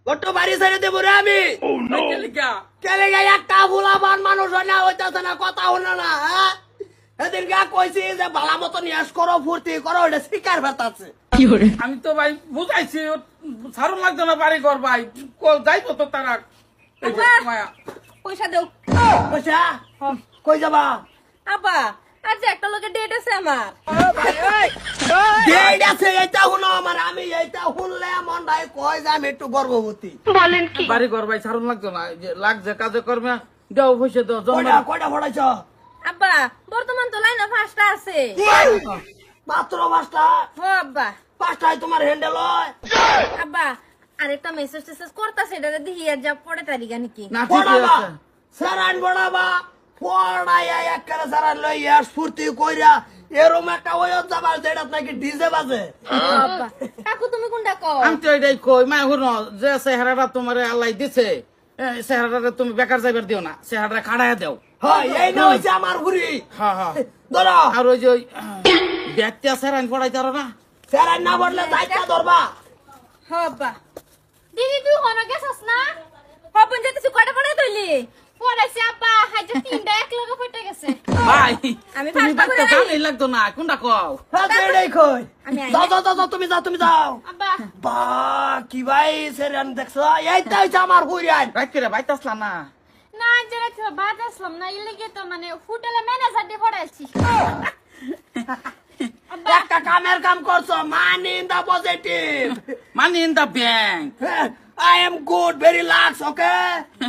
কত বাড়ি ছেড়ে দেবো রে আমি কেলে গাই একটা ফুলাবান মানুষ হয় না হইতাছে না কথা হলো না হ্যাঁ এদিনকে কইছি যে ভালো মতো নিয়াস করো ফুর্তি করো ওটা শিকার ভেতাছে আমি তো ভাই বুঝাইছি সারুন লাগতো না বাড়ি ঘর ভাই যাইবো তো তারা পয়সা দেও পয়সা কই যাবা আব্বা আজ একটা লোকের ডেট আছে আমার ডেট আছে এটা শুনো আমার আমি এইটা শুনলে মনটাই কয় যে আমি একটু গর্ভবতী বলেন কি বাড়ি ঘর ভাই সারুন লাগতো না লাগছে কাজে করবে দেও পয়সা দেও কয়টা কয়টা পড়াইছ আব্বা বর্তমান তো লাইনে ফাঁসটা আছে মাত্র পাঁচটা ও আব্বা পাঁচটায় তোমার হ্যান্ডেল হয় আব্বা আরেকটা মেসেজ টেসেজ করতেছে এটা দেখি আর যা পড়ে তারিখা নাকি না ঠিক পড়াবা আছে সারান পড়াবা পড়াইয়া একবারে সারান লইয়া স্ফূর্তি কইরা এরম একটা ওয়ত যাবার যেটা নাকি ডিজে বাজে আব্বা কাকু তুমি কোনটা কও আমি তো এটাই কই মা শুনো যে চেহারাটা তোমার আল্লাহ দিছে চেহারাটা তুমি বেকার যাইবার দিও না চেহারাটা খাড়াইয়া দেও হয় এই না হইছে আমার ঘুরি হ্যাঁ হ্যাঁ ধরো আর ওই যে ব্যাগটা সেরান পড়াই তারো না সারান না পড়লে দায়িত্ব ধরবা হ আব্বা দিদি তুই কোন গেছস না হবন যেতেছি কয়টা পড়ে তুইলি পড়াইছি আব্বা হাইজে তিনটা এক লগে ফটে গেছে ভাই আমি তুমি ফাঁসটা বাচ্চা করে জানাই লাগতো না কোনটা কও হ্যাঁ এটাই কই আমি আইনা। যাও যাও যাও তুমি যাও তুমি যাও আব্বা বা কি ভাই সারান দেখছো এইটা হইছে আমার ঘুরি আইন রাত করে বাইতে আসলা না না যারা ছিল বাদ আসলাম না ইলেগে তো মানে হোটেলে ম্যানেজার দিয়ে পড়াইছি একটা কামের কাম করছো money in the positive money in the bank I am good very lucks okay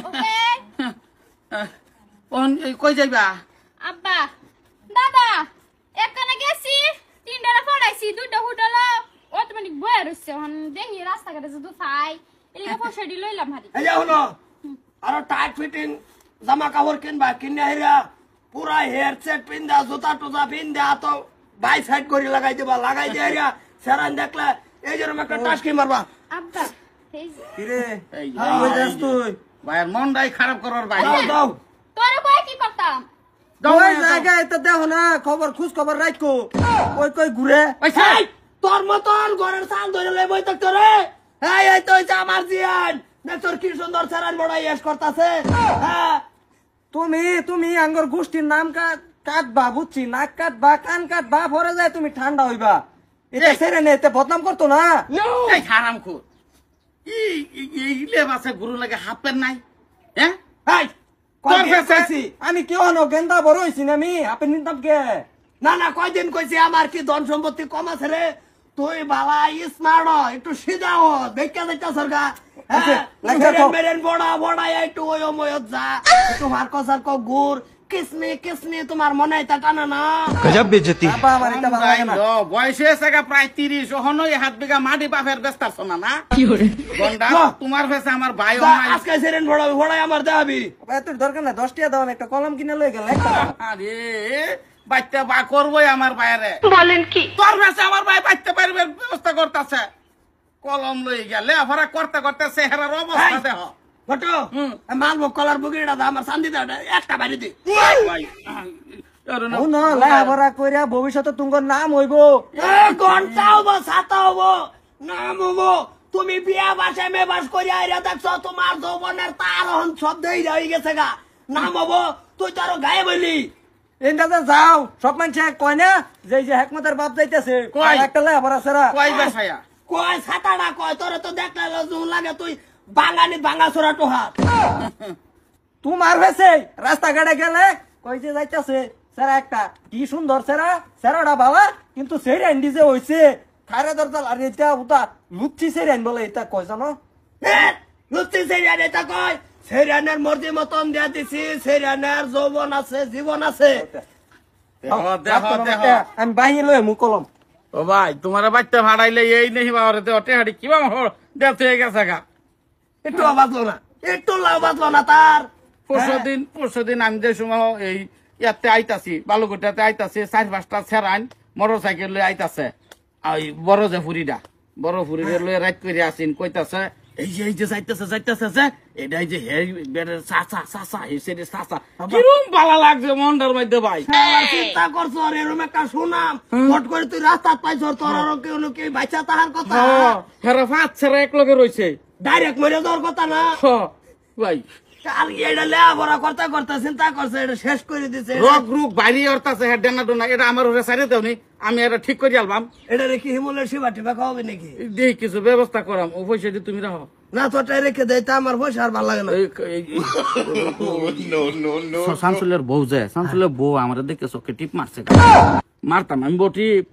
okay কই যাইবা আব্বা দাদা একখানে গেছি তিনটা পড়াইছি দুইটা হোটেল অটোমেটিক বয়ে রইছে হন দেখি রাস্তাঘাটে যদি পাই এলিগে পয়সা দি লইলাম হারি এই যে হলো আরো টাইট ফিটিং জামা কাপড় কিনবা কিনে হেরা পুরা হেয়ার সেট পিন্দা জুতা টুতা পিন্দা তো বাই সাইড করে লাগাই দিবা লাগাই দিয়ে হেরা সেরান দেখলে এই যেরকম একটা টাস্কি মারবা আব্বা এই যে, কিরে এই যে, কই যাস তুই ভাইয়ের মনটাই খারাপ করার ভাই দাও দাও তোরে কয় কি করতাম ওই জায়গায় তো দেখো না খবর খোঁজ খবর রাখো কই কই ঘুরে এই, তোর মতন ঘরের চাল ধরে লই বই থাকতো রে এই তো হইছে আমার জিয়ান দেখ তোর কি সুন্দর সেরান বড় ইয়েস করতাছে হ্যাঁ তুমি তুমি আঙ্গর গোষ্ঠীর নাম কাটবা বুঝছি নাক কাটবা কান কাটবা পরে যায় তুমি ঠান্ডা হইবা এটা সেরে নে এতে বদনাম করতো না এই হারাম খুর ইলে বাসে গুরু লাগে হাফের নাই হ্যাঁ এই কয় দিন কইছি আমি কি হনো গেন্দা বড় হইছি না আমি আপনি নিতাম কে না না কয়দিন কইছি আমার কি ধন সম্পত্তি কম আছে রে তুই বালা স্মার্ট একটু সিধা হ দেখা যাইতা সরকার মেরেন বড়া বড়া একটু ওই ময়ত যা একটু মার্কো সার্কো গুড় কিসমি কিসমি তোমার মনে এটা টানা না गजब बेइज्जती বাবা আমার এটা ভালো লাগে না বয়স হয়েছে প্রায় 30 ওহনই হাত বিঘা মাটি বাপের ব্যস্ত আছো না না গন্ডা তোমার ফেসে আমার ভাই আজকে সেরেন বড় বড়াই আমার দেখাবি তোর দরকার না 10 টাকা দাও আমি একটা কলম কিনে লই গেল আরে বাচ্চা বা করবোই আমার বাইরে বলেন কি তোর ফেসে আমার ভাই বাচ্চা পারবে ব্যবস্থা করতেছে কলম লই গেলে আফারা করতে করতে চেহারার অবস্থা দেখ ফটো মালবো কলার বুগিটা আমার শান্তি দে একটা বাড়ি দি ভাই ও না লেখাপড়া কইরা ভবিষ্যতে তোমার নাম হইব ঘন্টা হবো ছাতা হবো নাম হবো তুমি বিয়া বাসে মে বাস করি আইরা দেখছো তোমার যৌবনের তার হন সব দেই হয়ে গেছে গা নাম হবো তুই তো আরো গায়ে বলি এন্ডাতে যাও সব মানুষ কয় না যে এই যে হেকমতের বাপ যাইতেছে কয়? একটা লেখাপড়া সেরা কই বেসায়া কয় ছাতাটা কয় তোরে তো দেখলে জুন লাগে তুই বাঙালি ভাঙা চোরা টোহাত তোমার হয়েছে রাস্তাঘাটে গেলে কই যে যাইতেছে সেরা একটা কি সুন্দর সেরা সেরাটা বাবা কিন্তু সেরা এন্ডি যে হইছে খারে দরজাল আর এটা উতা লুচ্ছি সেরা বলে এটা কয় জানো লুচি সেরিয়ান এটা কয় সেরিয়ানের মর্জি মতন দিয়া দিছি সেরিয়ানের যৌবন আছে জীবন আছে আমি বাহিয়ে লই মু কলম ও ভাই তোমার বাচ্চা ভাড়াইলে এই নেই বাবারে তো অটে হাড়ি কিবা দেখ হয়ে গেছে গা একটু বাঁচলো না একটু লাভ বাঁচলো না তার পরশুদিন আমি যে সময় এই ইয়াতে আইতাছি বালুঘাটাতে আইতাছি 4-5টা সেরাইন মোটর সাইকেল লই আইতাছে ওই বড় যে ফুরিটা বড় ফুরিটা লই রাইট করে আসিন কইতাছে এই যে যাইতাছে যে এটাই যে হে বেড়ে সাসা হিসে রে সাসা কিরম ভালো লাগছে মনটার মধ্যে ভাই চিন্তা করছো আর এরকম একটা সুনাম ফট করে তুই রাস্তা পাইছ তোর আর কেউ কি বাচ্চা তাহার কথা হেরা 5 ছেড়ে এক লগে রইছে ডাইরেক্ট মরে যাওয়ার কথা না হ, ভাই আর এটা লেখাপড়া করতে করতে চিন্তা করছে এটা শেষ করে দিছে রোগ রোগ বাইরে অর্থাছে হ্যাঁ ডেনা ডোনা এটা আমার ওরে সাইরে দেও নি আমি এটা ঠিক করে আলবাম এটা রেখে হিমলের শিবা টিবা খাওয়াবে নাকি দেখি কিছু ব্যবস্থা করাম ও পয়সা দিয়ে তুমি রাখো না তোটাই রেখে দেয় তা আমার পয়সা আর ভালো লাগে না শামসুলের বউ যায় শামসুলের বউ আমার দেখে চোখে টিপ মারছে মারতাম আমি বউ টিপ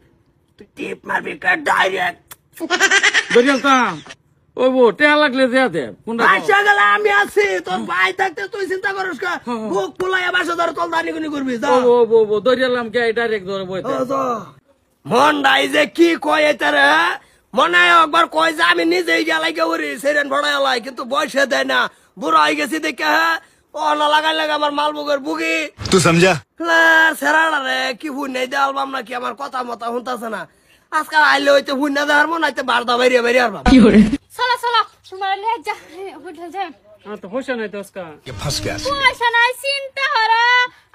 টিপ মারবি ডাইরেক্ট ধরিয়াম ও বউ টেহা লাগলে দেয়া দে কোনটা আইসা গেলে আমি আছি তোর ভাই থাকতে তুই চিন্তা করিস কা বুক ফুলাইয়া বাসা ধরে তোল দানি গুনি করবি যা ও বউ বউ ধরিয়ালাম কে ডাইরেক্ট ধরে বইতে মন ডাই যে কি কয় এটারে মনে হয় একবার কয় যে আমি নিজেই গেলাই কে উড়ি সেরেন ভরাই কিন্তু বয়সে দেয় না বুড়ো হয়ে গেছি দেখে হ্যাঁ ও না লাগাই লাগে আমার মালবুকের বুকি तू समझा সেরাড়া রে কি হুই নেই দে আলবাম নাকি আমার কথা মতা শুনতেছে না আজকাল আইলে হইতে হুই না দেওয়ার মন আইতে বারদা বাইরে বাইরে আলবাম চলো চলো তোমার লে যা হোটেল যাই তো হোসা নাই দোস্কা ये फंस गया পয়সা নাই চিন্তা হরা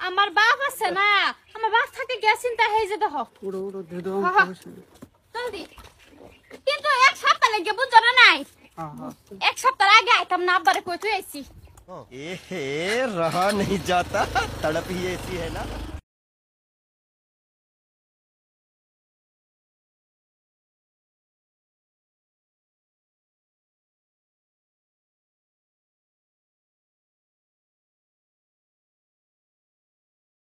আমার বাপ আছে না আমার বাপ থাকে গিয়া চিন্তা হয়ে যে দেখো জলদি কিন্তু এক সপ্তাহ লেগে বুঝছো না নাই এক সপ্তাহ আগে আইতাম না আব্বারে কই তুই আইছি रहा नहीं जाता तड़प ही ऐसी है ना